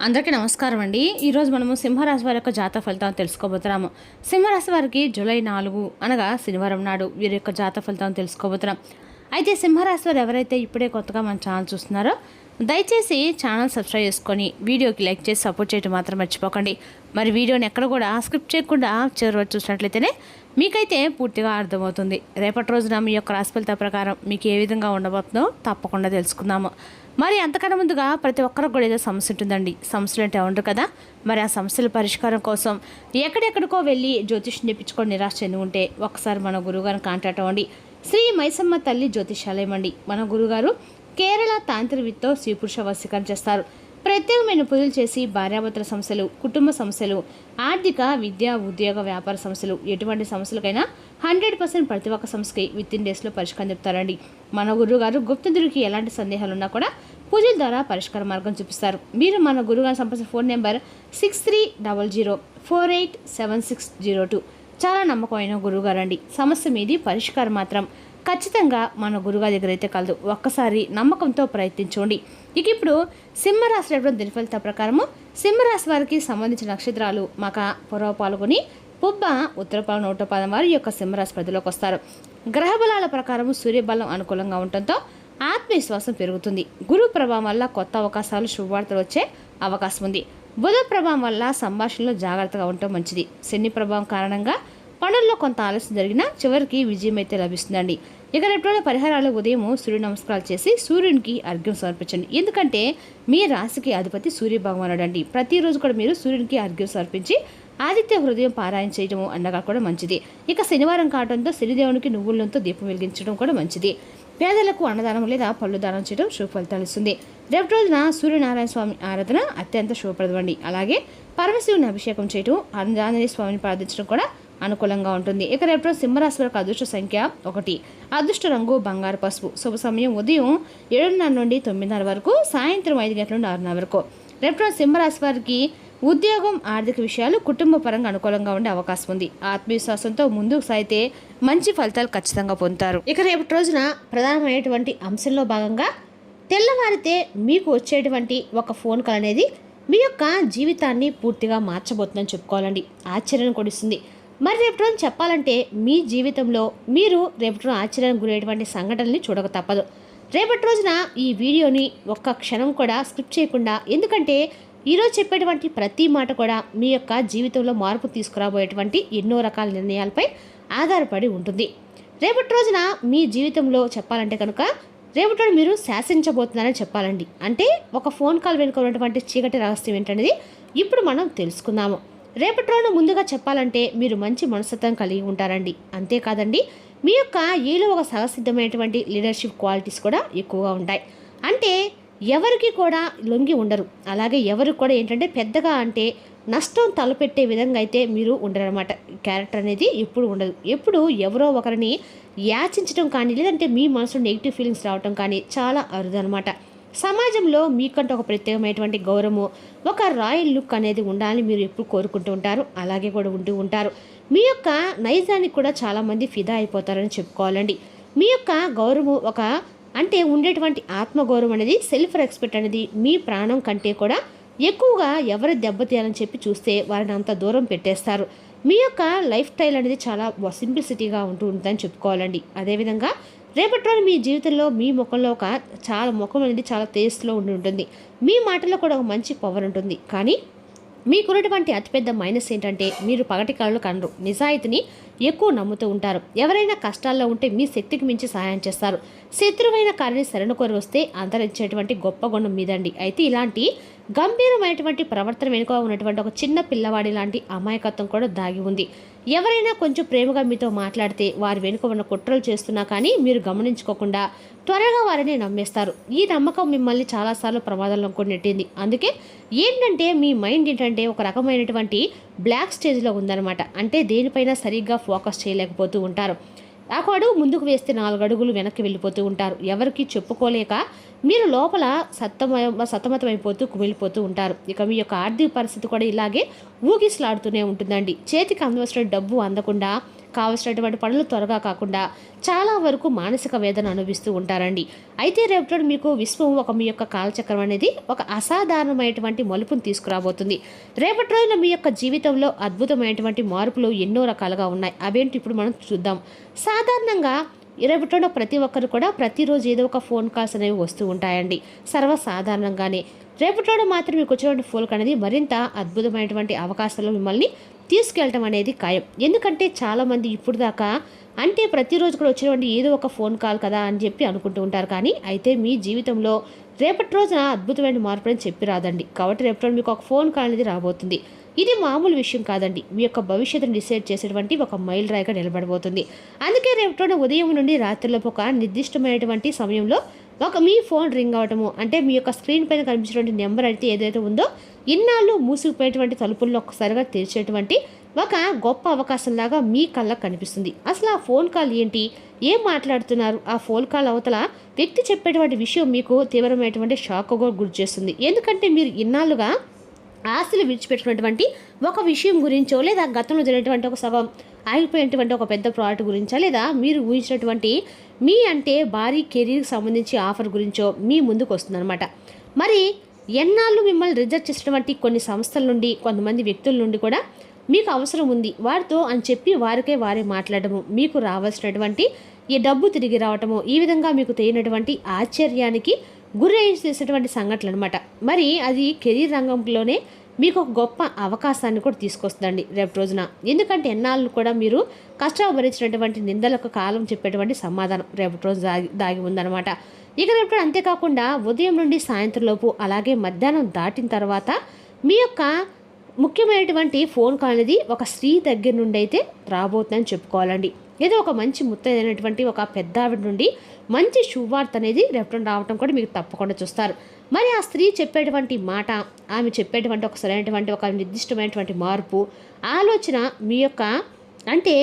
అందరికీ నమస్కారం అండి. ఈరోజు మనము సింహరాశి వారి యొక్క జాతక ఫలితాలను తెలుసుకోబోతున్నాము. సింహరాశి వారికి జూలై 4 అనగా శనివారం నాడు వీరి యొక్క జాతక ఫలితాలను తెలుసుకోబోతున్నాం. అయితే సింహరాశి వారు ఎవరైతే ఇప్పుడే కొత్తగా మన ఛానల్ చూస్తున్నారో దయచేసి ఛానల్ సబ్స్క్రైబ్ చేసుకొని వీడియోకి లైక్ చేసి సపోర్ట్ చేయడం మాత్రం మర్చిపోకండి. మరి వీడియోని ఎక్కడ కూడా స్క్రిప్ట్ చేయకుండా చివరి వరకు చూసినట్లయితేనే మీకైతే పూర్తిగా అర్థమవుతుంది. రేపటి రోజున మీ యొక్క రాశి ఫలితాల ప్రకారం మీకు ఏ విధంగా ఉండబోతుందో తప్పకుండా తెలుసుకుందాము. మరి అంతకన్నా ముందుగా ప్రతి ఒక్కరికి కూడా ఏదో సమస్య ఉంటుందండి. సమస్యలు అంటే ఉండరు కదా. మరి ఆ సమస్యల పరిష్కారం కోసం ఎక్కడెక్కడికో వెళ్ళి జ్యోతిష్యం చెప్పించుకొని నిరాశ చెంది ఉంటే ఒకసారి మన గురువుగారిని కాంటాక్ట్ అవ్వండి. శ్రీ మైసమ్మ తల్లి జ్యోతిషాలయం అండి. మన గురుగారు కేరళ తాంత్రికతో స్త్రీ పురుష వశీకరణ చేస్తారు. ప్రత్యేకమైన పూజలు చేసి భార్యాభర్తల సమస్యలు, కుటుంబ సమస్యలు, ఆర్థిక, విద్య, ఉద్యోగ, వ్యాపార సమస్యలు, ఎటువంటి సమస్యలకైనా 100% ప్రతి ఒక్క సమస్యకి విత్-ఇన్ డేస్లో పరిష్కారం చెప్తారండి. మన గురువుగారు గుప్తగురికి ఎలాంటి సందేహాలు ఉన్నా కూడా పూజల ద్వారా పరిష్కార మార్గం చూపిస్తారు. మీరు మన గురువుగారు సంప్రదించిన ఫోన్ నెంబర్ 6300487602. చాలా నమ్మకమైన గురువుగారు అండి. సమస్య మీది పరిష్కారం మాత్రం ఖచ్చితంగా మన గురుగారి దగ్గర అయితే కలదు. ఒక్కసారి నమ్మకంతో ప్రయత్నించండి. ఇప్పుడు సింహరాశి దిన ఫలిత ప్రకారము సింహరాశి వారికి సంబంధించిన నక్షత్రాలు మక, పొరవ పాల్గొని, పుబ్బ, ఉత్తరపాల, నోటపాదం వారి యొక్క సింహరాశి పరిధిలోకి వస్తారు. గ్రహ బలాల ప్రకారము సూర్యబలం అనుకూలంగా ఉండటంతో ఆత్మవిశ్వాసం పెరుగుతుంది. గురు ప్రభావం వల్ల కొత్త అవకాశాలు, శుభవార్తలు వచ్చే అవకాశం ఉంది. బుధ ప్రభావం వల్ల సంభాషణలో జాగ్రత్తగా ఉండటం మంచిది. శని ప్రభావం కారణంగా పనుల్లో కొంత ఆలస్యం జరిగినా చివరికి విజయం అయితే లభిస్తుందండి. ఇక రేపు పరిహారాలు ఉదయం సూర్య నమస్కారాలు చేసి సూర్యునికి అర్ఘ్యం సమర్పించండి. ఎందుకంటే మీ రాశికి అధిపతి సూర్య భగవానుడు అండి. ప్రతిరోజు కూడా మీరు సూర్యునికి అర్ఘ్యం సమర్పించి ఆదిత్య హృదయం పారాయణ చేయడము అండగా కూడా మంచిది. ఇక శనివారం కావడంతో శనిదేవునికి నువ్వులతో దీపం వెలిగించడం కూడా మంచిది. పేదలకు అన్నదానం లేదా పళ్ళు దానం చేయడం శుభ ఫలితాలు ఇస్తుంది. రేపు రోజున సూర్యనారాయణ స్వామి ఆరాధన అత్యంత శుభప్రదమండి. అలాగే పరమశివుని అభిషేకం చేయడం, ఆంజనేయ స్వామిని ప్రార్థించడం కూడా అనుకూలంగా ఉంటుంది. ఇక రేపు సింహరాశి వారికి అదృష్ట సంఖ్య 1, అదృష్ట రంగు బంగారు పసుపు, శుభ సమయం ఉదయం 7:30 నుండి 9:30 వరకు, సాయంత్రం 5 గంటల నుండి 6:30 వరకు. రేపు సింహరాశి వారికి ఉద్యోగం, ఆర్థిక విషయాలు కుటుంబ పరంగా అనుకూలంగా ఉండే అవకాశం ఉంది. ఆత్మవిశ్వాసంతో ముందుకు సాగితే మంచి ఫలితాలు ఖచ్చితంగా పొందుతారు. ఇక రేపటి రోజున ప్రధానమైనటువంటి అంశంలో భాగంగా తెల్లవారితే మీకు వచ్చేటువంటి ఒక ఫోన్ కాల్ అనేది మీ యొక్క జీవితాన్ని పూర్తిగా మార్చబోతుందని చెప్పుకోవాలండి. ఆశ్చర్యం కొడిస్తుంది. మరి రేపు రోజు చెప్పాలంటే మీ జీవితంలో మీరు రేపటి రోజు ఆశ్చర్యానికి గురయ్యేటువంటి సంఘటనల్ని చూడక తప్పదు. రేపటి రోజున ఈ వీడియోని ఒక్క క్షణం కూడా స్కిప్ చేయకుండా, ఎందుకంటే ఈరోజు చెప్పేటువంటి ప్రతి మాట కూడా మీ యొక్క జీవితంలో మార్పు తీసుకురాబోయేటువంటి ఎన్నో రకాల నిర్ణయాలపై ఆధారపడి ఉంటుంది. రేపటి రోజున మీ జీవితంలో చెప్పాలంటే కనుక రేపటి రోజు మీరు శాసించబోతున్నారని చెప్పాలండి. అంటే ఒక ఫోన్ కాల్ వెనుక ఉన్నటువంటి చీకటి రహస్యం ఏంటనేది ఇప్పుడు మనం తెలుసుకుందాము. రేపటి రోజున ముందుగా చెప్పాలంటే మీరు మంచి మనస్తత్వం కలిగి ఉంటారండి. అంతేకాదండి, మీ యొక్క ఏలో ఒక సహసిద్ధమైనటువంటి లీడర్షిప్ క్వాలిటీస్ కూడా ఎక్కువగా ఉంటాయి. అంటే ఎవరికి కూడా లొంగి ఉండరు. అలాగే ఎవరికి కూడా ఏంటంటే పెద్దగా అంటే నష్టం తలపెట్టే విధంగా అయితే మీరు ఉండరన్నమాట. క్యారెక్టర్ అనేది ఎప్పుడు ఉండదు. ఎప్పుడు ఎవరో ఒకరిని యాచించడం కానీ, లేదంటే మీ మనసులో నెగిటివ్ ఫీలింగ్స్ రావటం కానీ చాలా అరుదు అనమాట. సమాజంలో మీకంటే ఒక ప్రత్యేకమైనటువంటి గౌరవము, ఒక రాయల్ లుక్ అనేది ఉండాలని మీరు ఎప్పుడు కోరుకుంటూ ఉంటారు. అలాగే కూడా ఉంటూ ఉంటారు. మీ యొక్క నైజానికి కూడా చాలామంది ఫిదా అయిపోతారని చెప్పుకోవాలండి. మీ యొక్క గౌరవం ఒక అంటే ఉండేటువంటి ఆత్మగౌరవం అనేది, సెల్ఫ్ రెస్పెక్ట్ అనేది మీ ప్రాణం కంటే కూడా ఎక్కువగా ఎవరు దెబ్బతీయాలని చెప్పి చూస్తే వారిని అంత దూరం పెట్టేస్తారు. మీ యొక్క లైఫ్ స్టైల్ అనేది చాలా సింప్లిసిటీగా ఉంటూ ఉంటుందని చెప్పుకోవాలండి. అదేవిధంగా రేపటి రోజు మీ జీవితంలో మీ ముఖంలో ముఖం అనేది చాలా తేజస్సులో ఉండి ఉంటుంది. మీ మాటల్లో కూడా ఒక మంచి పవర్ ఉంటుంది. కానీ మీకున్నటువంటి అతిపెద్ద మైనస్ ఏంటంటే మీరు పగటి కళలు కనరు. నిజాయితీని ఎక్కువ నమ్ముతూ ఉంటారు. ఎవరైనా కష్టాల్లో ఉంటే మీ శక్తికి మించి సహాయం చేస్తారు. శత్రువైన కారిని శరణు కోరి వస్తే అంతరించేటువంటి గొప్ప గుణం మీదండి. అయితే ఇలాంటి గంభీరమైనటువంటి ప్రవర్తన వెనుక ఉన్నటువంటి ఒక చిన్న పిల్లవాడి లాంటి అమాయకత్వం కూడా దాగి ఉంది. ఎవరైనా కొంచెం ప్రేమగా మీతో మాట్లాడితే వారి వెనుక ఉన్న కుట్రలు చేస్తున్నా కానీ మీరు గమనించుకోకుండా త్వరగా వారిని నమ్మేస్తారు. ఈ నమ్మకం మిమ్మల్ని చాలాసార్లు ప్రమాదంలో కూడా నెట్టింది. అందుకే ఏంటంటే మీ మైండ్ ఏంటంటే ఒక రకమైనటువంటి బ్లాక్ స్టేజ్లో ఉందన్నమాట. అంటే దేనిపైన సరిగ్గా ఫోకస్ చేయలేకపోతూ ఉంటారు. ఒక అడుగు ముందుకు వేస్తే 4 అడుగులు వెనక్కి వెళ్ళిపోతూ ఉంటారు. ఎవరికి చెప్పుకోలేక మీరు లోపల సతమతమైపోతూ కుమిలిపోతూ ఉంటారు. ఇక మీ యొక్క ఆర్థిక పరిస్థితి కూడా ఇలాగే ఊగిసలాడుతూనే ఉంటుందండి. చేతికి అందవలసిన డబ్బు అందకుండా కావలసినటువంటి పనులు త్వరగా కాకుండా చాలా వరకు మానసిక వేదన అనుభవిస్తూ ఉంటారండి. అయితే రేపటి మీకు విశ్వం మీ యొక్క కాలచక్రం అనేది ఒక అసాధారణమైనటువంటి మలుపును తీసుకురాబోతుంది. రేపటి రోజున మీ యొక్క జీవితంలో అద్భుతమైనటువంటి మార్పులు ఎన్నో రకాలుగా ఉన్నాయి. అవేంటి ఇప్పుడు మనం చూద్దాం. సాధారణంగా రేపటిలో ప్రతి ఒక్కరు కూడా ప్రతిరోజు ఏదో ఒక ఫోన్ కాల్స్ అనేవి వస్తూ ఉంటాయండి. సర్వసాధారణంగానే రేపటిలో మాత్రం మీకు వచ్చినటువంటి ఫోన్ అనేది మరింత అద్భుతమైనటువంటి అవకాశాలు మిమ్మల్ని తీసుకెళ్ళటం అనేది ఖాయం. ఎందుకంటే చాలామంది ఇప్పుడు దాకా అంటే ప్రతిరోజు కూడా వచ్చినటువంటి ఏదో ఒక ఫోన్ కాల్ కదా అని చెప్పి అనుకుంటూ ఉంటారు. కానీ అయితే మీ జీవితంలో రేపటి రోజున అద్భుతమైన మార్పు అని చెప్పి రాదండి. కాబట్టి రేపటి మీకు ఒక ఫోన్ కాల్ అనేది రాబోతుంది. ఇది మామూలు విషయం కాదండి. మీ యొక్క భవిష్యత్తును డిసైడ్ చేసేటువంటి ఒక మైల్ రాయిగా నిలబడబోతుంది. అందుకే రేపటి ఉదయం నుండి రాత్రిలోపు ఒక నిర్దిష్టమైనటువంటి సమయంలో మీ ఫోన్ రింగ్ అవటము, అంటే మీ యొక్క స్క్రీన్ పైన కనిపించినటువంటి నెంబర్ అయితే ఏదైతే ఉందో ఇన్నాళ్ళు మూసుకుపోయేటువంటి తలుపుల్లో ఒక్కసారిగా తెరిచేటువంటి ఒక గొప్ప అవకాశంలాగా మీ కళ్ళకు కనిపిస్తుంది. అసలు ఆ ఫోన్ కాల్ ఏంటి, ఏం మాట్లాడుతున్నారు, ఆ ఫోన్ కాల్ అవతల వ్యక్తి చెప్పేటువంటి విషయం మీకు తీవ్రమైనటువంటి షాక్గా గురి చేస్తుంది. ఎందుకంటే మీరు ఇన్నాళ్ళుగా ఆస్తులు విడిచిపెట్టినటువంటి ఒక విషయం గురించో, లేదా గతంలో జరిగినటువంటి ఒక సగం ఆగిపోయినటువంటి ఒక పెద్ద ప్రాజెక్ట్ గురించో, లేదా మీరు ఊహించినటువంటి మీ అంటే భారీ కెరీర్కి సంబంధించి ఆఫర్ గురించో మీ ముందుకు వస్తుందన్నమాట. మరి ఎన్నాళ్ళు మిమ్మల్ని రిజెక్ట్ చేసినటువంటి కొన్ని సంస్థల నుండి, కొంతమంది వ్యక్తుల నుండి కూడా మీకు అవసరం ఉంది వారితో అని చెప్పి వారే మాట్లాడటము, మీకు రావాల్సినటువంటి ఈ డబ్బు తిరిగి రావటము, ఈ విధంగా మీకు తెలియనటువంటి ఆశ్చర్యానికి గురి చేసేటువంటి సంఘటనలు అనమాట. మరి అది కెరీర్ రంగంలోనే మీకు ఒక గొప్ప అవకాశాన్ని కూడా తీసుకొస్తుందండి రేపు రోజున. ఎందుకంటే ఎన్నాళ్ళు కూడా మీరు కష్టాలు భరించినటువంటి నిందలకు కాలం చెప్పేటువంటి సమాధానం రేపటి రోజు దాగి ఉందన్నమాట. ఇక రేపు అంతేకాకుండా ఉదయం నుండి సాయంత్రం లోపు, అలాగే మధ్యాహ్నం దాటిన తర్వాత మీ యొక్క ముఖ్యమైనటువంటి ఫోన్ కాల్ అనేది ఒక స్త్రీ దగ్గర నుండి అయితే రాబోతుందని చెప్పుకోవాలండి. ఏదో ఒక మంచి ముత్తైనటువంటి ఒక పెద్ద ఆవిడ నుండి మంచి శుభవార్త అనేది రేపటి రావటం కూడా మీకు తప్పకుండా చూస్తారు. మరి ఆ స్త్రీ చెప్పేటువంటి మాట, ఆమె చెప్పేటువంటి ఒక సరైనటువంటి ఒక నిర్దిష్టమైనటువంటి మార్పు ఆలోచన మీ యొక్క అంటే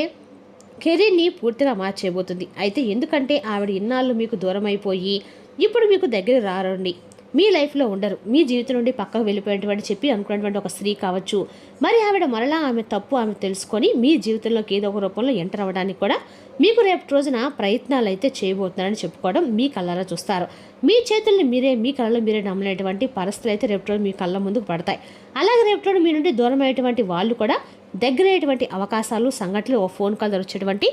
కెరీర్ని పూర్తిగా మార్చేయబోతుంది. అయితే ఎందుకంటే ఆవిడ ఇన్నాళ్ళు మీకు దూరం అయిపోయి ఇప్పుడు మీకు దగ్గర రారండి, మీ లైఫ్లో ఉండరు, మీ జీవితం నుండి పక్కకు వెళ్ళిపోయినటువంటి చెప్పి అనుకున్నటువంటి ఒక స్త్రీ కావచ్చు. మరి ఆవిడ మరలా ఆమె తప్పు ఆమె తెలుసుకొని మీ జీవితంలోకి ఏదో ఒక రూపంలో ఎంటర్ అవ్వడానికి కూడా మీకు రేపు రోజున ప్రయత్నాలు అయితే చేయబోతున్నారని చెప్పుకోవడం మీ కళ్ళారా చూస్తారు. మీ చేతుల్ని మీరే, మీ కళ్ళలో మీరే నమ్మలేటువంటి పరిస్థితులు అయితే రేపు రోజు మీ కళ్ళ ముందుకు పడతాయి. అలాగే రేపు రోజు మీ నుండి దూరమైనటువంటి వాళ్ళు కూడా దగ్గరయ్యేటువంటి అవకాశాలు, సంఘటనలు, ఓ ఫోన్ కాల్ వచ్చేటువంటి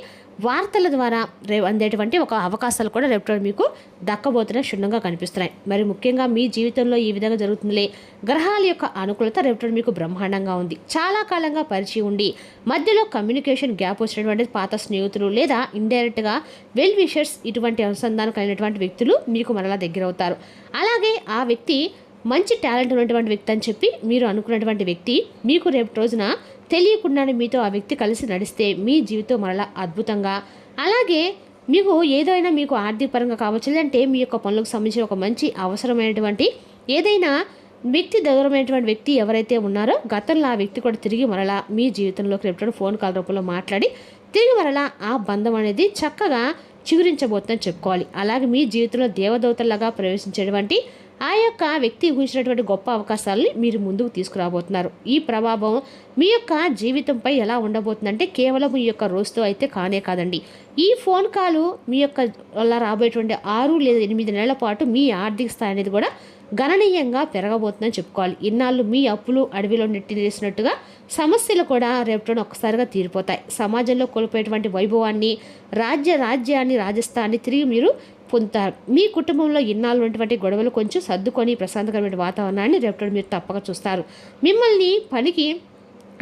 వార్తల ద్వారా అందేటువంటి ఒక అవకాశాలు కూడా రేపు మీకు దక్కబోతున్న క్షుణ్ణంగా కనిపిస్తున్నాయి. మరి ముఖ్యంగా మీ జీవితంలో ఈ విధంగా జరుగుతుందిలే, గ్రహాల యొక్క అనుకూలత రేపు మీకు బ్రహ్మాండంగా ఉంది. చాలా కాలంగా పరిచయం ఉండి మధ్యలో కమ్యూనికేషన్ గ్యాప్ వచ్చినటువంటి పాత స్నేహితులు, లేదా ఇండైరెక్ట్గా వెల్ విషర్స్, ఇటువంటి అనుసంధానం కలిగినటువంటి వ్యక్తులు మీకు మరలా దగ్గర అవుతారు. అలాగే ఆ వ్యక్తి మంచి టాలెంట్ ఉన్నటువంటి వ్యక్తి అని చెప్పి మీరు అనుకున్నటువంటి వ్యక్తి మీకు రేపు రోజున తెలియకుండానే మీతో ఆ వ్యక్తి కలిసి నడిస్తే మీ జీవితం మరలా అద్భుతంగా, అలాగే మీకు ఏదైనా మీకు ఆర్థిక పరంగా కావచ్చు, లేదంటే మీ యొక్క పనులకు సంబంధించిన ఒక మంచి అవసరమైనటువంటి ఏదైనా వ్యక్తి, దూరమైనటువంటి వ్యక్తి ఎవరైతే ఉన్నారో గతంలో ఆ వ్యక్తి కూడా తిరిగి మరలా మీ జీవితంలోకి రేపు ఫోన్ కాల్ రూపంలో మాట్లాడి తిరిగి మరలా ఆ బంధం అనేది చక్కగా చిగురించబోతుందని చెప్పుకోవాలి. అలాగే మీ జీవితంలో దేవదూతల్లాగా ప్రవేశించేటువంటి ఆ యొక్క వ్యక్తి ఊహించినటువంటి గొప్ప అవకాశాలని మీరు ముందుకు తీసుకురాబోతున్నారు. ఈ ప్రభావం మీ యొక్క జీవితంపై ఎలా ఉండబోతుందంటే కేవలం మీ యొక్క రోజుతో అయితే కానే కాదండి. ఈ ఫోన్ కాలు మీ యొక్క వల్ల రాబోయేటువంటి 6 లేదా 8 నెలల పాటు మీ ఆర్థిక స్థాయి అనేది కూడా గణనీయంగా పెరగబోతుందని చెప్పుకోవాలి. ఇన్నాళ్ళు మీ అప్పులు అడవిలో నెట్టివేసినట్టుగా సమస్యలు కూడా రేపటి ఒక్కసారిగా తీరిపోతాయి. సమాజంలో కోల్పోయేటువంటి వైభవాన్ని, రాజ్యాన్ని, రాజస్థాన్ని తిరిగి మీరు పొందుతారు. మీ కుటుంబంలో ఇన్నాళ్ళు ఉన్నటువంటి గొడవలు కొంచెం సర్దుకొని ప్రశాంతకరమైన వాతావరణాన్ని రేపటి మీరు తప్పక చూస్తారు. మిమ్మల్ని పనికి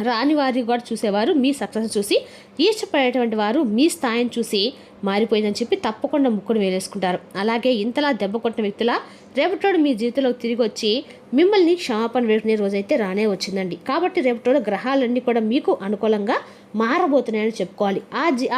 రాని వారి కూడా చూసేవారు మీ సక్సెస్ చూసి ఈర్ష్యపడేటువంటి వారు మీ స్థాయిని చూసి మారిపోయిందని చెప్పి తప్పకుండా ముక్కును వేలేసుకుంటారు. అలాగే ఇంతలా దెబ్బ కొట్టిన వ్యక్తుల రేపటి మీ జీవితంలోకి తిరిగి వచ్చి మిమ్మల్ని క్షమాపణ వేడుకునే రోజైతే రానే వచ్చిందండి. కాబట్టి రేపటి గ్రహాలన్నీ కూడా మీకు అనుకూలంగా మారబోతున్నాయని చెప్పుకోవాలి.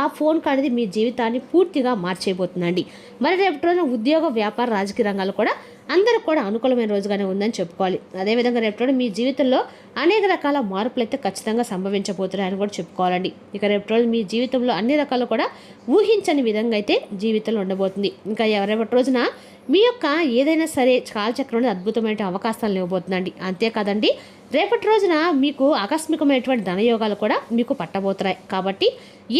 ఆ ఫోన్ కాల్ అనేది మీ జీవితాన్ని పూర్తిగా మార్చేయబోతుందండి. మరి రేపటి రోజున ఉద్యోగ, వ్యాపార, రాజకీయ రంగాలు కూడా అందరూ కూడా అనుకూలమైన రోజుగానే ఉందని చెప్పుకోవాలి. అదేవిధంగా రేపటి మీ జీవితంలో అనేక రకాల మార్పులు అయితే ఖచ్చితంగా సంభవించబోతున్నాయని కూడా చెప్పుకోవాలండి. ఇక రేపటి రోజు మీ జీవితంలో అన్ని రకాలు కూడా ఊహించని విధంగా అయితే జీవితంలో ఉండబోతుంది. ఇంకా రేపటి రోజున మీ యొక్క ఏదైనా సరే కాలచక్రంలో అద్భుతమైన అవకాశాలను ఇవ్వబోతుందండి. అంతేకాదండి రేపటి రోజున మీకు ఆకస్మికమైనటువంటి ధనయోగాలు కూడా మీకు పట్టబోతున్నాయి. కాబట్టి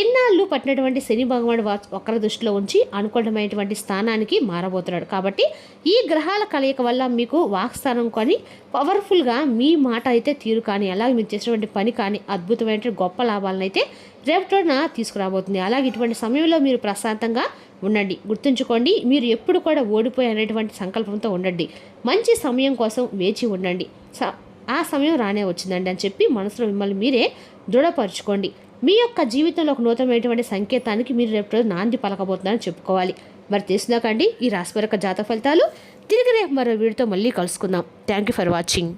ఇన్నాళ్ళు పట్టినటువంటి శని భగవానుడు వక్ర దృష్టిలో ఉంచి అనుకూలమైనటువంటి స్థానానికి మారబోతున్నాడు. కాబట్టి ఈ గ్రహాల కలయిక వల్ల మీకు వాక్స్థానం కానీ పవర్ఫుల్గా మీ మాట అయితే తీరు కానీ అలాగే మీరు చేసినటువంటి పని కానీ అద్భుతమైనటువంటి గొప్ప లాభాలను అయితే రేపటి రోజున తీసుకురాబోతుంది. అలాగే ఇటువంటి సమయంలో మీరు ప్రశాంతంగా ఉండండి. గుర్తుంచుకోండి, మీరు ఎప్పుడు కూడా ఓడిపోయి అనేటువంటి సంకల్పంతో ఉండండి. మంచి సమయం కోసం వేచి ఉండండి. ఆ సమయం రానే వచ్చిందండి అని చెప్పి మనసులో మిమ్మల్ని మీరే దృఢపరచుకోండి. మీ యొక్క జీవితంలో ఒక నూతనమైనటువంటి సంకేతానికి మీరు రేపు నాంది పలకబోతున్నారని చెప్పుకోవాలి. మరి తెలిసినాకండి ఈ రాశి యొక్క జాతక ఫలితాలు. తిరిగి రేపు మరో వీడియోతో మళ్ళీ కలుసుకుందాం. Thank you for watching.